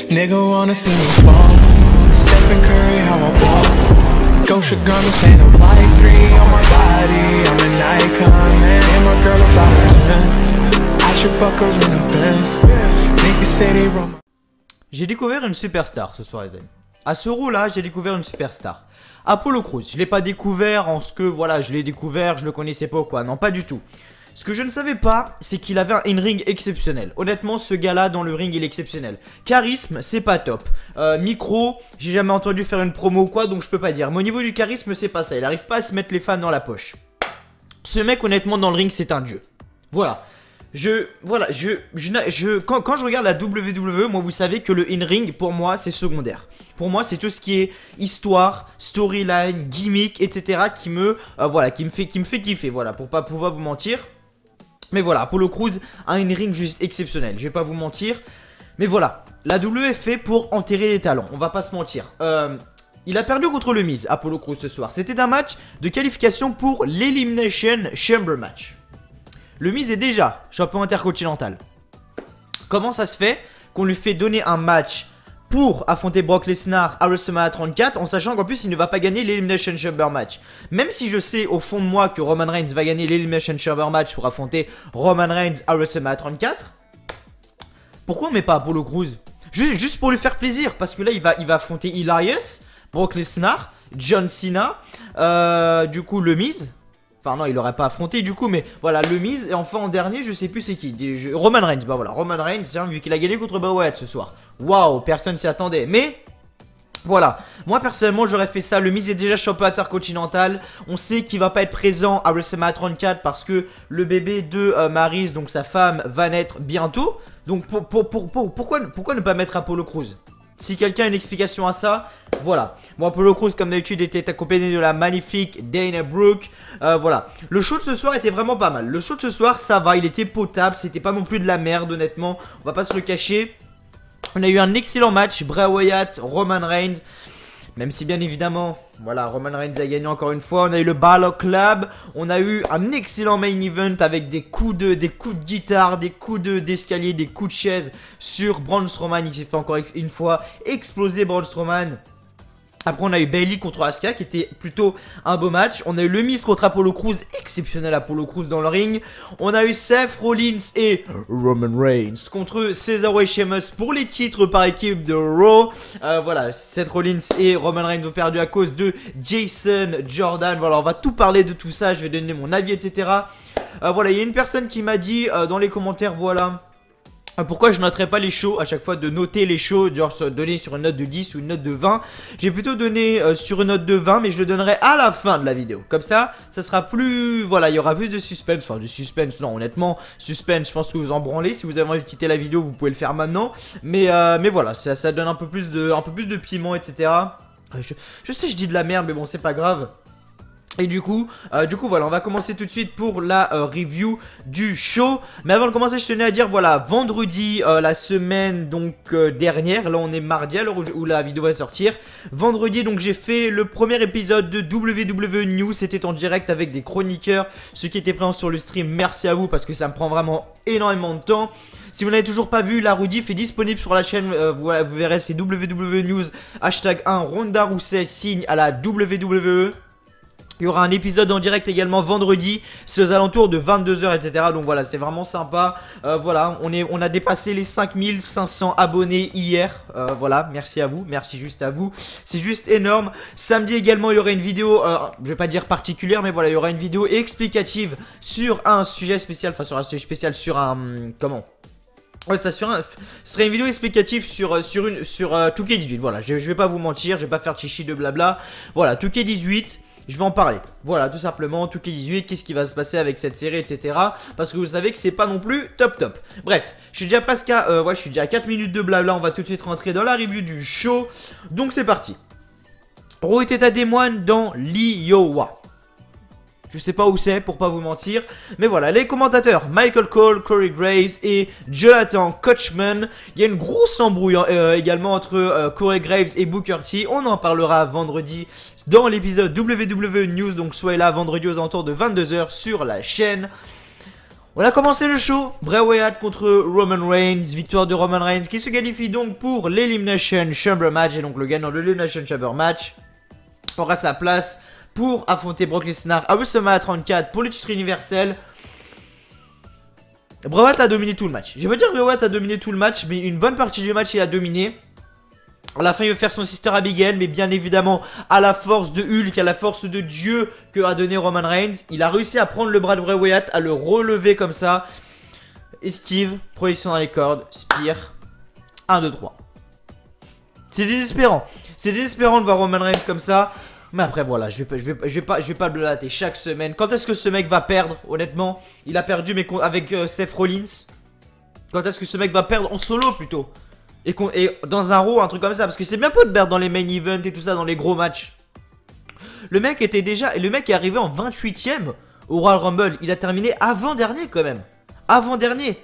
Nigga wanna see me fall. Stephen Curry, how I ball. Gosha garments ain't a white three on my body. I'm an icon, man. And my girl about a 10. I should fuck her in a Benz. Niggas say they run. J'ai découvert une superstar ce soir, les amis. À ce rôle-là, j'ai découvert une superstar. Apollo Crews, je l'ai pas découvert en ce que, voilà, je l'ai découvert, je le connaissais pas ou quoi. Non, pas du tout. Ce que je ne savais pas, c'est qu'il avait un in-ring exceptionnel. Honnêtement, ce gars-là, dans le ring, il est exceptionnel. Charisme, c'est pas top. Micro, j'ai jamais entendu faire une promo ou quoi, donc je peux pas dire. Mais au niveau du charisme, c'est pas ça. Il arrive pas à se mettre les fans dans la poche. Ce mec, honnêtement, dans le ring, c'est un dieu. Voilà. Quand je regarde la WWE, moi vous savez que le in-ring pour moi c'est secondaire. Pour moi c'est tout ce qui est histoire, storyline, gimmick, etc. qui me fait kiffer, voilà, pour pas pouvoir vous mentir. Mais voilà, Apollo Crews a un in-ring juste exceptionnel, je vais pas vous mentir. Mais voilà, la WWE est fait pour enterrer les talents, on va pas se mentir. Il a perdu contre le Miz, Apollo Crews ce soir. C'était un match de qualification pour l'Elimination Chamber match. Le Miz est déjà champion intercontinental. Comment ça se fait qu'on lui fait donner un match pour affronter Brock Lesnar à WrestleMania 34 en sachant qu'en plus il ne va pas gagner l'Elimination Chamber match? Même si je sais au fond de moi que Roman Reigns va gagner l'Elimination Chamber match pour affronter Roman Reigns à WrestleMania 34, pourquoi on met pas Apollo Crews? Juste pour lui faire plaisir, parce que là il va affronter Elias, Brock Lesnar, John Cena, du coup le Miz. Enfin non, il aurait pas affronté du coup, mais voilà, le Miz. Et enfin en dernier, je sais plus c'est qui. Roman Reigns, bah voilà, Roman Reigns, vu qu'il a gagné contre Bray Wyatt ce soir. Waouh, personne s'y attendait. Mais voilà, moi personnellement j'aurais fait ça. Le Miz est déjà champion intercontinental. On sait qu'il va pas être présent à WrestleMania 34 parce que le bébé de Maryse, donc sa femme, va naître bientôt. Donc pourquoi ne pas mettre Apollo Crews? Si quelqu'un a une explication à ça, voilà. Bon, Apollo Crews, comme d'habitude, était accompagné de la magnifique Dana Brooke. Voilà. Le show de ce soir était vraiment pas mal. Le show de ce soir, ça va. Il était potable. C'était pas non plus de la merde, honnêtement. On va pas se le cacher. On a eu un excellent match. Bray Wyatt, Roman Reigns. Même si, bien évidemment, voilà, Roman Reigns a gagné encore une fois. On a eu le Balor Club. On a eu un excellent main event avec des coups de guitare, des coups d'escalier, des coups de chaise sur Braun Strowman. Il s'est fait encore une fois exploser Braun Strowman. Après on a eu Bayley contre Asuka qui était plutôt un beau match. On a eu le Miz contre Apollo Crews, exceptionnel Apollo Crews dans le ring. On a eu Seth Rollins et Roman Reigns contre Cesaro et Sheamus pour les titres par équipe de Raw. Voilà, Seth Rollins et Roman Reigns ont perdu à cause de Jason Jordan. Voilà, on va tout parler de tout ça, je vais donner mon avis, etc. Voilà, il y a une personne qui m'a dit dans les commentaires, voilà, pourquoi je noterais pas les shows à chaque fois, de noter les shows, genre donner sur une note de 10 ou une note de 20. J'ai plutôt donné sur une note de 20, mais je le donnerai à la fin de la vidéo. Comme ça sera plus, voilà, il y aura plus de suspense. Enfin, du suspense, non, honnêtement, suspense, je pense que vous en branlez. Si vous avez envie de quitter la vidéo, vous pouvez le faire maintenant. Mais voilà, ça donne un peu plus de piment, etc. Je sais, je dis de la merde, mais bon, c'est pas grave. Et du coup, voilà, on va commencer tout de suite pour la review du show. Mais avant de commencer, je tenais à dire, voilà, vendredi, la semaine donc dernière, là on est mardi à l'heure où la vidéo va sortir. Vendredi, donc j'ai fait le premier épisode de WWE News, c'était en direct avec des chroniqueurs. Ceux qui étaient présents sur le stream, merci à vous parce que ça me prend vraiment énormément de temps. Si vous n'avez toujours pas vu, la rediff est disponible sur la chaîne, vous verrez, c'est WWE News, #1, Ronda Rousey signe à la WWE. Il y aura un épisode en direct également vendredi, c'est aux alentours de 22 h, etc. Donc voilà, c'est vraiment sympa. Voilà, on a dépassé les 5500 abonnés hier. Voilà, merci à vous, merci juste à vous. C'est juste énorme. Samedi également, il y aura une vidéo, je vais pas dire particulière, mais voilà, il y aura une vidéo explicative sur un sujet spécial, enfin sur un sujet spécial, sur un... comment ? Ouais, ce serait une vidéo explicative sur 2K18. Voilà, je vais pas vous mentir, je vais pas faire chichi de blabla. Voilà, 2K18. Je vais en parler, voilà, tout simplement, 2K18, qu'est-ce qui va se passer avec cette série, etc. Parce que vous savez que c'est pas non plus top. Bref, je suis déjà presque à, je suis déjà à 4 minutes de blabla, on va tout de suite rentrer dans la review du show. Donc c'est parti. Raw était à Des Moines dans l'Iowa. Je sais pas où c'est pour pas vous mentir. Mais voilà, les commentateurs Michael Cole, Corey Graves et Jonathan Coachman. Il y a une grosse embrouille également entre Corey Graves et Booker T. On en parlera vendredi dans l'épisode WWE News. Donc soyez là vendredi aux alentours de 22 h sur la chaîne. On a commencé le show, Bray Wyatt contre Roman Reigns, victoire de Roman Reigns qui se qualifie donc pour l'Elimination Chamber match. Et donc le gagnant de l'Elimination Chamber match aura sa place pour affronter Brock Lesnar à WrestleMania 34 pour le titre universel. Bray Wyatt a dominé tout le match. Je vais pas dire que Bray Wyatt a dominé tout le match, mais une bonne partie du match il a dominé. À la fin il veut faire son Sister Abigail, mais bien évidemment à la force de Hulk, à la force de Dieu que a donné Roman Reigns, il a réussi à prendre le bras de Bray Wyatt, à le relever comme ça. Esquive, projection dans les cordes, spear, 1, 2, 3. C'est désespérant. C'est désespérant de voir Roman Reigns comme ça. Mais après voilà, je vais pas le latter chaque semaine. Quand est-ce que ce mec va perdre? Honnêtement, il a perdu mais avec Seth Rollins. Quand est-ce que ce mec va perdre en solo plutôt? Et dans un Raw, un truc comme ça. Parce que c'est bien peu de perdre dans les main events et tout ça, dans les gros matchs. Le mec était déjà... Et le mec est arrivé en 28ème au Royal Rumble. Il a terminé avant-dernier quand même. Avant-dernier.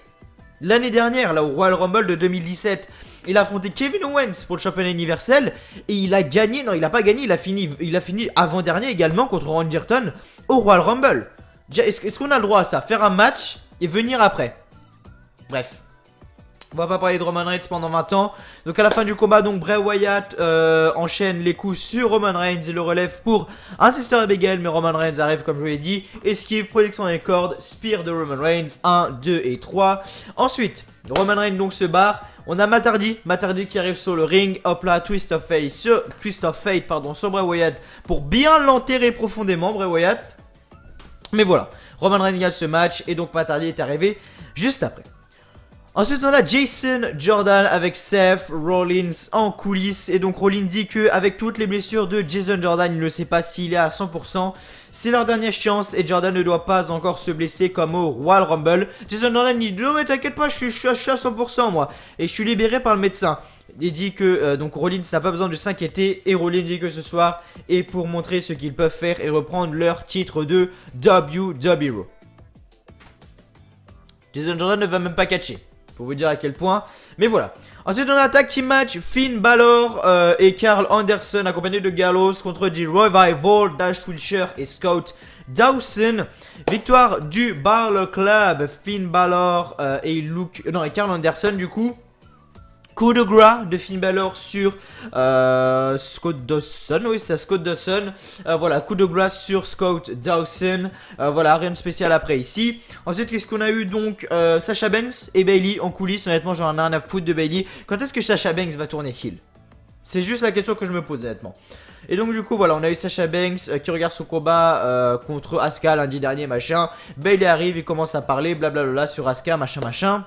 L'année dernière, là, au Royal Rumble de 2017. Il a affronté Kevin Owens pour le championnat universel. Et il a gagné... Non, il a pas gagné. Il a fini avant-dernier également contre Randy Orton au Royal Rumble. Est-ce qu'on a le droit à ça? Faire un match et venir après? Bref. On va pas parler de Roman Reigns pendant 20 ans. Donc à la fin du combat, donc Bray Wyatt enchaîne les coups sur Roman Reigns et le relève pour un Sister Abigail. Mais Roman Reigns arrive comme je vous l'ai dit. Esquive, protection des cordes, spear de Roman Reigns. 1, 2 et 3. Ensuite, Roman Reigns donc se barre. On a Matt Hardy qui arrive sur le ring. Hop là, Twist of Fate sur Bray Wyatt pour bien l'enterrer profondément, Bray Wyatt. Mais voilà, Roman Reigns gagne ce match et donc Matt Hardy est arrivé juste après. Ensuite on a Jason Jordan avec Seth Rollins en coulisses. Et donc Rollins dit que avec toutes les blessures de Jason Jordan, il ne sait pas s'il est à 100%. C'est leur dernière chance et Jordan ne doit pas encore se blesser comme au Royal Rumble. Jason Jordan dit non mais t'inquiète pas, je suis à 100% moi. Et je suis libéré par le médecin. Il dit que donc Rollins n'a pas besoin de s'inquiéter. Et Rollins dit que ce soir est pour montrer ce qu'ils peuvent faire et reprendre leur titre de WWE. Jason Jordan ne va même pas catcher. Pour vous dire à quel point. Mais voilà. Ensuite on a un tag team match. Finn Balor et Karl Anderson accompagnés de Gallows contre The Revival, Dash Wilshire et Scott Dawson. Victoire du Balor Club. Finn Balor et Karl Anderson du coup. Coup de gras de Finn Balor sur Scott Dawson. Oui, c'est Scott Dawson. Voilà, coup de gras sur Scott Dawson. Voilà, rien de spécial après ici. Ensuite, qu'est-ce qu'on a eu donc Sasha Banks et Bayley en coulisses. Honnêtement, j'en ai rien à foutre de Bayley. Quand est-ce que Sasha Banks va tourner heel? C'est juste la question que je me pose honnêtement. Et donc du coup voilà, on a eu Sasha Banks qui regarde son combat contre Asuka lundi dernier machin. Bayley arrive, il commence à parler blablabla sur Asuka machin.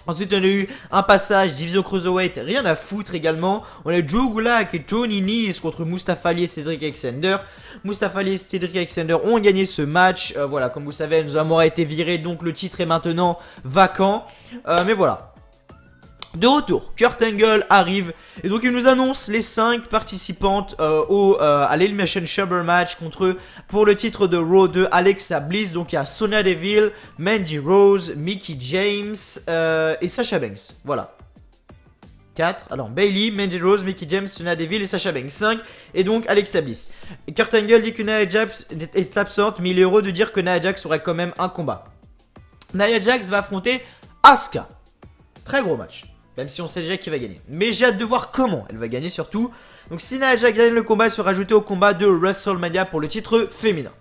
Ensuite on a eu un passage division cruiserweight, rien à foutre également. On a eu Drew Gulak et Tony Nese contre Mustafa Ali et Cedric Alexander. Mustafa Ali et Cedric Alexander ont gagné ce match. Voilà, comme vous savez, Enzo Amore a été viré, donc le titre est maintenant vacant. Mais voilà. De retour, Kurt Angle arrive et donc il nous annonce les 5 participantes à l'Elimination Chamber match pour le titre de Raw de Alexa Bliss. Donc il y a Sonya Deville, Mandy Rose, Mickie James et Sasha Banks. Voilà. 4, alors Bayley, Mandy Rose, Mickie James, Sonya Deville et Sasha Banks. 5 et donc Alexa Bliss. Et Kurt Angle dit que Nia Jax est absente, mais il est heureux de dire que Nia Jax aurait quand même un combat. Nia Jax va affronter Asuka. Très gros match. Même si on sait déjà qui va gagner. Mais j'ai hâte de voir comment elle va gagner surtout. Donc si Nia Jax gagne le combat, elle sera ajoutée au combat de WrestleMania pour le titre féminin.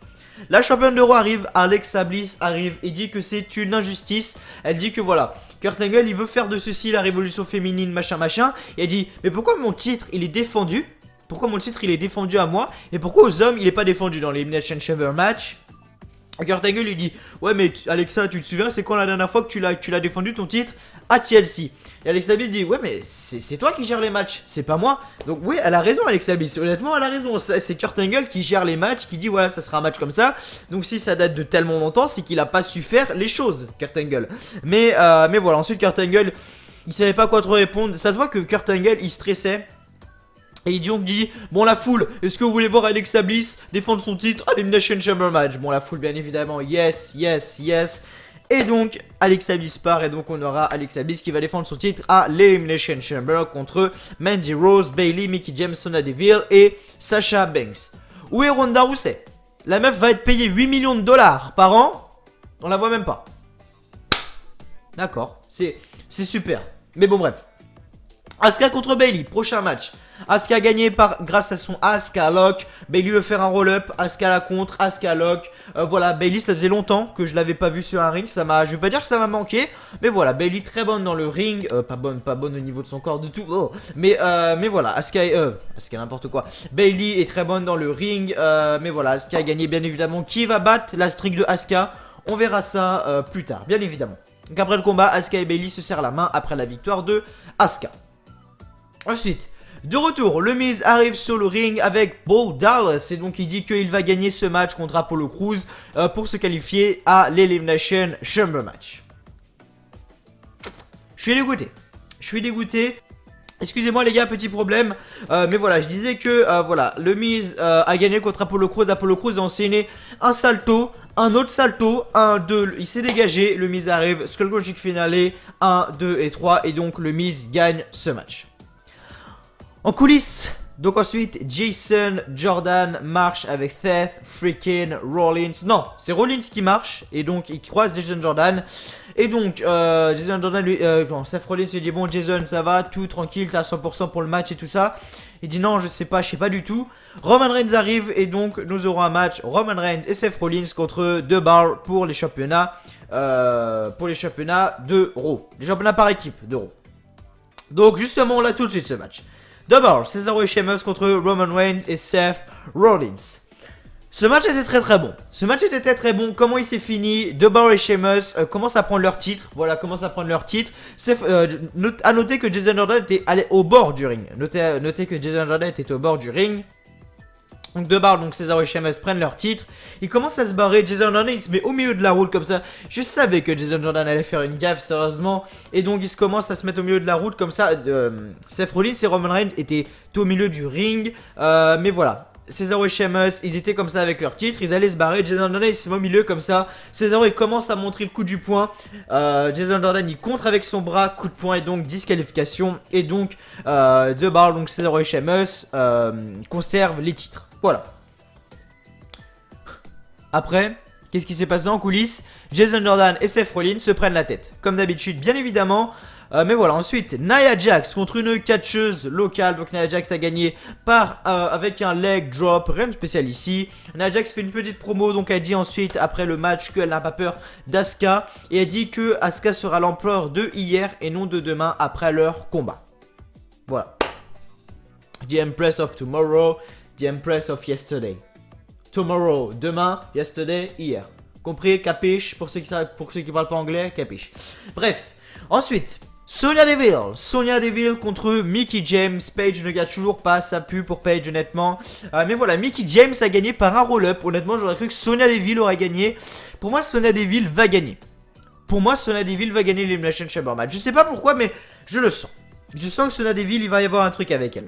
La championne de Raw arrive, Alexa Bliss arrive et dit que c'est une injustice. Elle dit que voilà, Kurt Angle il veut faire de ceci la révolution féminine machin. Et elle dit mais pourquoi mon titre il est défendu? Pourquoi mon titre il est défendu à moi? Et pourquoi aux hommes il est pas défendu dans l'Elimination Chamber match? Kurt Angle lui dit ouais mais Alexa tu te souviens c'est quand la dernière fois que tu l'as défendu ton titre à TLC? Et Alexa Bliss dit ouais mais c'est toi qui gère les matchs, c'est pas moi. Donc oui elle a raison Alexa Bliss, honnêtement elle a raison. C'est Kurt Angle qui gère les matchs, qui dit voilà ça sera un match comme ça. Donc si ça date de tellement longtemps c'est qu'il a pas su faire les choses Kurt Angle. Mais voilà, ensuite Kurt Angle il savait pas quoi trop répondre. Ça se voit que Kurt Angle il stressait. Et il donc dit, bon la foule, est-ce que vous voulez voir Alexa Bliss défendre son titre à l'Elimination Chamber match? Bon la foule bien évidemment, yes. Et donc Alexa Bliss part et donc on aura Alexa Bliss qui va défendre son titre à l'Elimination Chamber contre Mandy Rose, Bayley, Mickie James, Sonya Deville et Sasha Banks. Où est Ronda Rousey? La meuf va être payée 8 millions de dollars par an. On la voit même pas. D'accord, c'est super. Mais bon, bref. Asuka contre Bayley, prochain match. Asuka a gagné grâce à son Asuka Lock. Bayley veut faire un roll-up. Asuka la contre, Asuka Lock. Voilà, Bayley, ça faisait longtemps que je l'avais pas vu sur un ring. Je vais pas dire que ça m'a manqué. Mais voilà, Bayley très bonne dans le ring. Pas bonne au niveau de son corps du tout. Oh. Mais voilà, Asuka n'importe quoi. Bayley est très bonne dans le ring. Mais voilà, Asuka a gagné bien évidemment. Qui va battre la streak de Asuka? On verra ça plus tard, bien évidemment. Donc après le combat, Asuka et Bayley se serrent la main après la victoire de Asuka. Ensuite, de retour, le Miz arrive sur le ring avec Bo Dallas et donc il dit qu'il va gagner ce match contre Apollo Crews pour se qualifier à l'Elimination Chamber match. Je suis dégoûté. Excusez-moi les gars, petit problème. Mais voilà, je disais que voilà, le Miz a gagné contre Apollo Crews. Apollo Crews a enchaîné un salto, un autre salto, 1, 2, il s'est dégagé. Le Miz arrive, Skull Crushing Finale, 1, 2 et 3. Et donc le Miz gagne ce match. En coulisses, donc ensuite, Jason Jordan marche avec Seth freaking Rollins. Non, c'est Rollins qui marche et donc il croise Jason Jordan. Et donc, Jason Jordan, Seth Rollins lui dit bon Jason, ça va, tout tranquille, t'as 100% pour le match et tout ça. Il dit non, je sais pas du tout. Roman Reigns arrive et donc nous aurons un match Roman Reigns et Seth Rollins contre The Bar pour les championnats, de Raw, les championnats par équipe de Raw. Donc justement, on l'a tout de suite ce match. The Bar, Cesaro et Sheamus contre Roman Reigns et Seth Rollins. Ce match était très bon. Comment il s'est fini? The Bar et Sheamus commencent à prendre leur titre. Voilà, commencent à prendre leur titre. À noter que Jason Jordan était allé au bord du ring. Notez que Jason Jordan était au bord du ring. Donc The Bar, donc Cesaro et Sheamus prennent leur titre. Ils commencent à se barrer. Jason Jordan il se met au milieu de la route comme ça. Je savais que Jason Jordan allait faire une gaffe sérieusement. Et donc ils commencent à se mettre au milieu de la route comme ça. Seth Rollins et Roman Reigns étaient au milieu du ring. Mais voilà. Cesaro et Sheamus, ils étaient comme ça avec leur titre, ils allaient se barrer. Jason Jordan il se met au milieu comme ça. Cesaro il commence à montrer le coup du poing. Jason Jordan il contre avec son bras, coup de poing et donc disqualification. Et donc The Bar, donc Cesaro et Sheamus conservent les titres. Voilà. Après, qu'est-ce qui s'est passé en coulisses? Jason Jordan et Seth Rollins se prennent la tête, comme d'habitude, bien évidemment. Mais voilà, ensuite, Nia Jax contre une catcheuse locale. Donc Nia Jax a gagné avec un leg drop, rien de spécial ici. Nia Jax fait une petite promo, donc elle dit ensuite, après le match, qu'elle n'a pas peur d'Asuka. Et elle dit que Asuka sera l'empereur de hier et non de demain après leur combat. Voilà. The Empress of Tomorrow, The Empress of Yesterday. Tomorrow, demain, yesterday, hier. Compris, capiche, pour ceux qui parlent pas anglais, capiche. Bref, ensuite, Sonya Deville contre Mickie James. Paige ne gagne toujours pas, ça pue pour Paige honnêtement. Mais voilà, Mickie James a gagné par un roll-up. Honnêtement, j'aurais cru que Sonya Deville aurait gagné. Pour moi, Sonya Deville va gagner. l'Elimination Chamber match. Je sais pas pourquoi, mais je le sens. Je sens que Sonya Deville, il va y avoir un truc avec elle.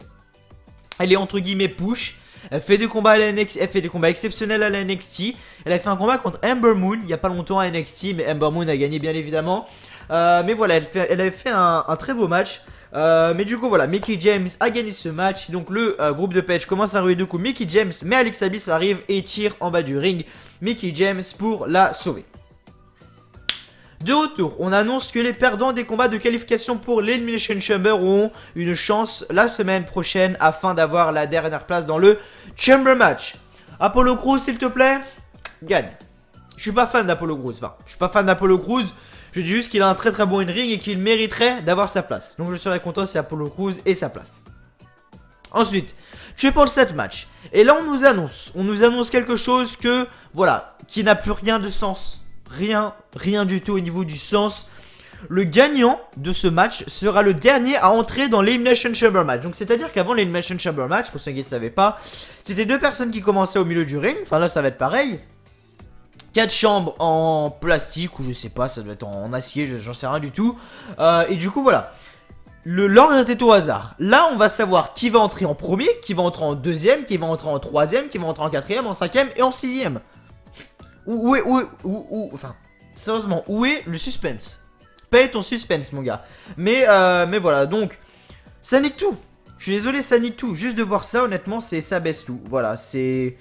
Elle est entre guillemets push. Elle fait des combats à la NXT, elle fait des combats exceptionnels à la NXT. Elle a fait un combat contre Ember Moon il y a pas longtemps à NXT, mais Ember Moon a gagné bien évidemment. Mais voilà, elle avait fait un très beau match. Mais du coup voilà, Mickie James a gagné ce match. Donc le groupe de Paige commence à ruer de coups Mickie James, mais Alexa Bliss arrive et tire en bas du ring Mickie James pour la sauver. De retour, on annonce que les perdants des combats de qualification pour l'Elimination Chamber auront une chance la semaine prochaine afin d'avoir la dernière place dans le Chamber match. Apollo Crews, s'il te plaît, gagne. Je suis pas fan d'Apollo Crews, je dis juste qu'il a un très bon in-ring et qu'il mériterait d'avoir sa place. Donc je serais content si Apollo Crews ait sa place. Ensuite, Triple Threat match. Et là on nous annonce quelque chose que, voilà, qui n'a plus rien de sens. Rien du tout au niveau du sens. Le gagnant de ce match sera le dernier à entrer dans l'Elimination Chamber match. Donc c'est à dire qu'avant l'Elimination Chamber match, pour ceux qui ne savaient pas, c'était deux personnes qui commençaient au milieu du ring. Enfin là ça va être pareil. 4 chambres en plastique ou je sais pas, ça doit être en acier, j'en sais rien du tout. Et du coup voilà, l'ordre était au hasard. Là on va savoir qui va entrer en premier, qui va entrer en deuxième, qui va entrer en troisième, qui va entrer en quatrième, en cinquième et en sixième. Enfin, sérieusement, où est le suspense? Paye ton suspense, mon gars. Mais voilà, donc, ça nique tout. Je suis désolé, ça nique tout. Juste de voir ça, honnêtement, ça baisse tout. Voilà, c'est...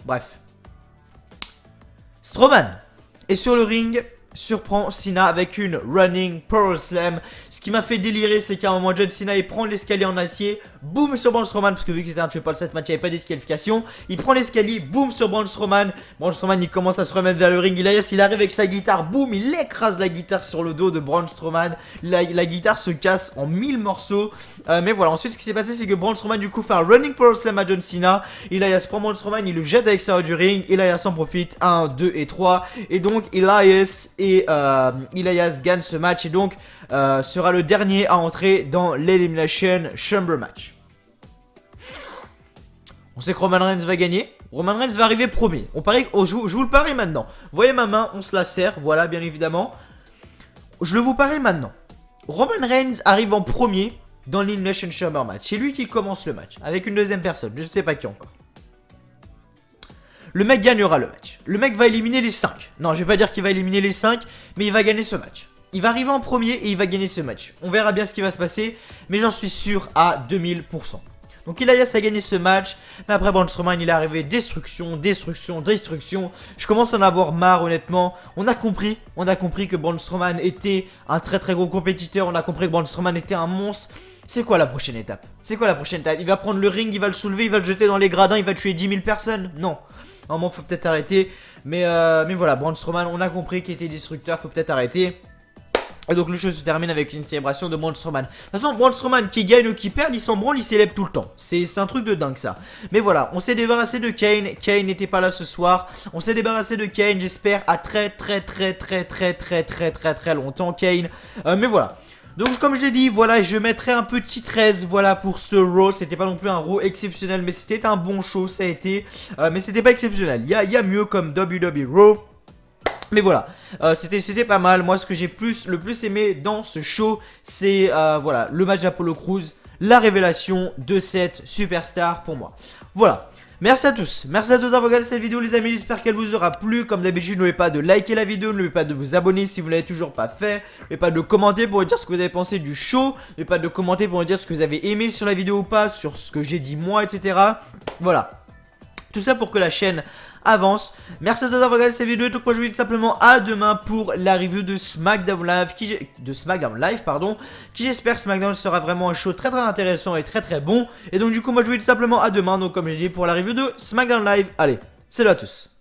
Bref. Strowman est sur le ring. surprend Cena avec une running power slam. Ce qui m'a fait délirer, c'est qu'à un moment, John Cena il prend l'escalier en acier, boum sur Braun Strowman, parce que vu que c'était un triple set match, il n'y avait pas de disqualification. Il prend l'escalier, boum sur Braun Strowman. Braun Strowman il commence à se remettre vers le ring. Il arrive avec sa guitare, boum, il écrase la guitare sur le dos de Braun Strowman. La guitare se casse en 1000 morceaux. Mais voilà, ensuite ce qui s'est passé, c'est que Braun Strowman du coup fait un running power slam à John Cena. Elias prend Braun Strowman, il le jette à l'extérieur du ring. Elias en profite, 1, 2 et 3. Et donc Elias gagne ce match et donc sera le dernier à entrer dans l'Elimination Chamber match. On sait que Roman Reigns va gagner. Roman Reigns va arriver premier. On parie, je vous le parie maintenant. Vous voyez ma main, on se la serre, voilà bien évidemment. Je le vous parie maintenant. Roman Reigns arrive en premier dans l'Elimination Chamber match. C'est lui qui commence le match avec une deuxième personne, je ne sais pas qui encore. Le mec gagnera le match. Le mec va éliminer les 5. Non, je vais pas dire qu'il va éliminer les 5, mais il va gagner ce match. Il va arriver en premier et il va gagner ce match. On verra bien ce qui va se passer, mais j'en suis sûr à 2000%. Donc Elias a gagné ce match, mais après Braun Strowman il est arrivé destruction. Je commence à en avoir marre honnêtement. On a compris que Braun Strowman était un très gros compétiteur. On a compris que Braun Strowman était un monstre. C'est quoi la prochaine étape? Il va prendre le ring, il va le soulever, il va le jeter dans les gradins, il va tuer 10 000 personnes? Non. Normalement faut peut-être arrêter. Mais voilà, Braun Strowman on a compris qu'il était destructeur, faut peut-être arrêter. Et donc le show se termine avec une célébration de Braun Strowman. De toute façon, Braun Strowman qui gagne ou qui perd, il s'en branle, il célèbre tout le temps. C'est un truc de dingue ça. Mais voilà, on s'est débarrassé de Kane. Kane n'était pas là ce soir. On s'est débarrassé de Kane, j'espère, à très longtemps Kane. Mais voilà. Donc comme je l'ai dit, voilà, je mettrai un petit 13, voilà, pour ce Raw. C'était pas non plus un Raw exceptionnel, mais c'était un bon show, ça a été. Mais c'était pas exceptionnel. Il y a mieux comme WWE Raw. Mais voilà, c'était pas mal. Moi ce que j'ai le plus aimé dans ce show, c'est voilà, le match d'Apollo Crews, la révélation de cette superstar pour moi. Voilà, merci à tous d'avoir regardé cette vidéo les amis, j'espère qu'elle vous aura plu. Comme d'habitude, n'oubliez pas de liker la vidéo, n'oubliez pas de vous abonner si vous ne l'avez toujours pas fait. N'oubliez pas de commenter pour me dire ce que vous avez pensé du show. N'oubliez pas de commenter pour me dire ce que vous avez aimé sur la vidéo ou pas, sur ce que j'ai dit moi, etc. Voilà, tout ça pour que la chaîne avance. Merci à tous d'avoir regardé cette vidéo. Et donc moi je vous dis simplement à demain pour la review de SmackDown Live qui j'espère SmackDown sera vraiment un show très intéressant et très bon. Et donc du coup moi je vous dis simplement à demain, donc comme je l'ai dit, pour la review de SmackDown Live. Allez, salut à tous.